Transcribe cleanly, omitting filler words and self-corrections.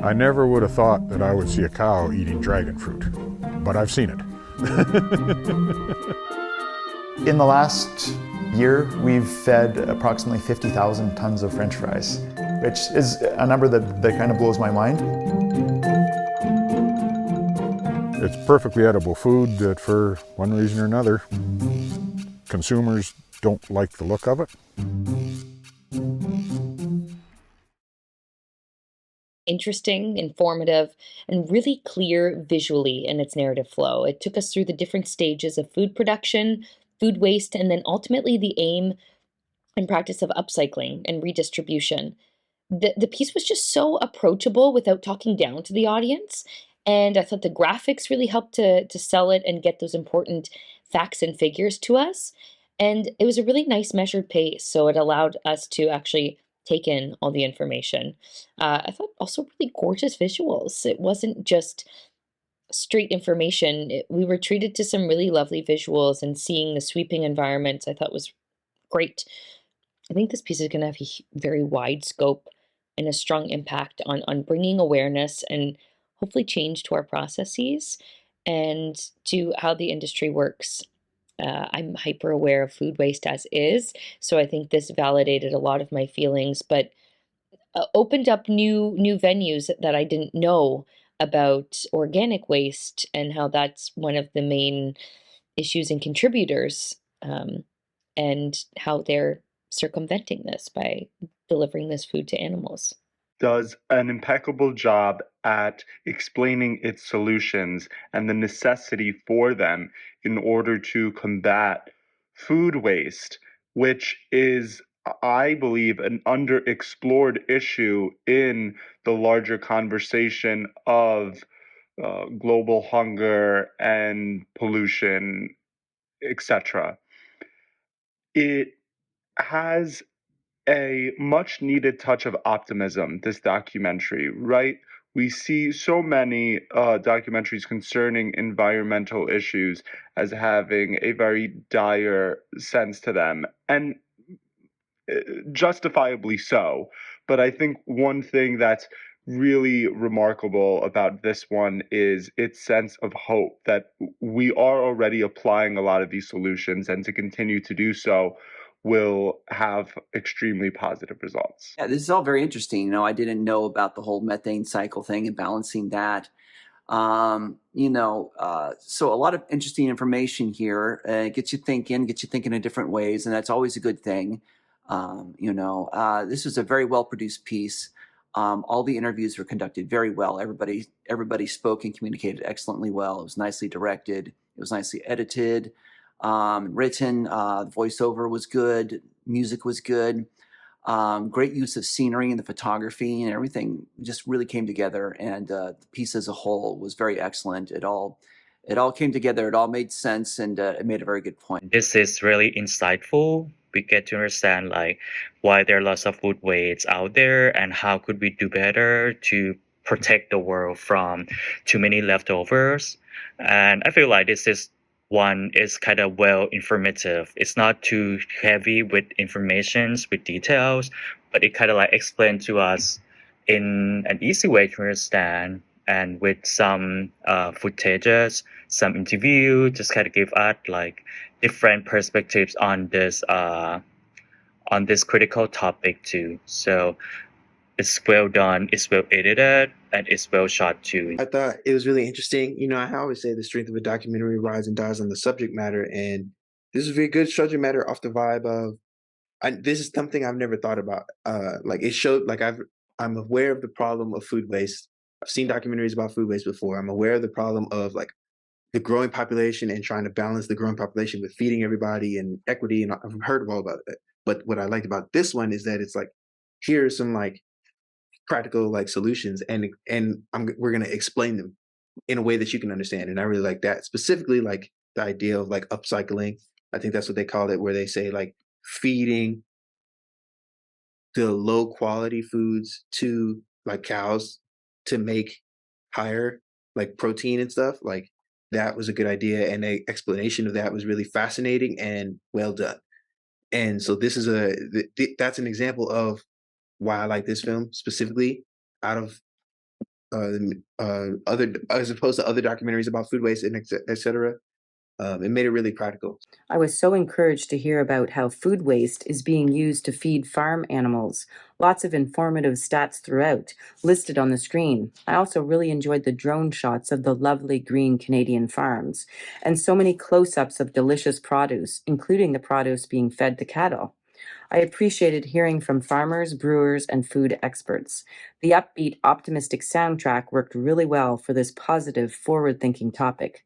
I never would have thought that I would see a cow eating dragon fruit, but I've seen it. In the last year, we've fed approximately 50,000 tons of French fries, which is a number that kind of blows my mind. It's perfectly edible food that for one reason or another, consumers don't like the look of it. Interesting, informative, and really clear visually in its narrative flow. It took us through the different stages of food production, food waste, and then ultimately the aim and practice of upcycling and redistribution. The piece was just so approachable without talking down to the audience. And I thought the graphics really helped to sell it and get those important facts and figures to us. And it was a really nice measured pace. So it allowed us to actually take in all the information. I thought also really gorgeous visuals. It wasn't just straight information. We were treated to some really lovely visuals, and seeing the sweeping environments I thought was great. I think this piece is going to have a very wide scope and a strong impact on bringing awareness and hopefully change to our processes and to how the industry works. I'm hyper aware of food waste as is, so I think this validated a lot of my feelings, but opened up new venues that I didn't know about organic waste and how that's one of the main issues and contributors, and how they're circumventing this by delivering this food to animals. Does an impeccable job at explaining its solutions and the necessity for them in order to combat food waste, which is, I believe, an underexplored issue in the larger conversation of global hunger and pollution, etc. It has a much needed touch of optimism, this documentary, right? We see so many documentaries concerning environmental issues as having a very dire sense to them, and justifiably so. But I think one thing that's really remarkable about this one is its sense of hope that we are already applying a lot of these solutions, and to continue to do so will have extremely positive results. Yeah, this is all very interesting. I didn't know about the whole methane cycle thing and balancing that. So a lot of interesting information here. Gets you thinking in different ways, and that's always a good thing. This was a very well-produced piece. All the interviews were conducted very well. Everybody spoke and communicated excellently well. It was nicely directed. It was nicely edited, written. The voiceover was good. Music was good. Great use of scenery and the photography, and everything just really came together. And the piece as a whole was very excellent. It all came together. It all made sense, and it made a very good point. This is really insightful. We get to understand why there are lots of food waste out there and how could we do better to protect the world from too many leftovers. And I feel like this is one is kind of well informative. It's not too heavy with informations, with details, but it kind of explained to us in an easy way to understand, and with some footages, some interview, just kind of give us different perspectives on this critical topic too. So it's well done, it's well edited, and it's well shot too. I thought it was really interesting. I always say the strength of a documentary rises and dies on the subject matter, and this is very good subject matter off the vibe of. This is something I've never thought about. It showed I'm aware of the problem of food waste. I've seen documentaries about food waste before. I'm aware of the problem of the growing population and trying to balance the growing population with feeding everybody and equity, and I've heard all about it. But what I liked about this one is that it's here's some practical solutions, and we're gonna explain them in a way that you can understand. And I really like that, specifically the idea of upcycling. I think that's what they call it, where they say feeding the low quality foods to cows to make higher protein and stuff. That was a good idea, and the explanation of that was really fascinating and well done. And so this is that's an example of why I like this film specifically. Out of other as opposed to other documentaries about food waste and etc. It made it really practical. I was so encouraged to hear about how food waste is being used to feed farm animals. Lots of informative stats throughout, listed on the screen. I also really enjoyed the drone shots of the lovely green Canadian farms, and so many close-ups of delicious produce, including the produce being fed to cattle. I appreciated hearing from farmers, brewers, and food experts. The upbeat, optimistic soundtrack worked really well for this positive, forward-thinking topic.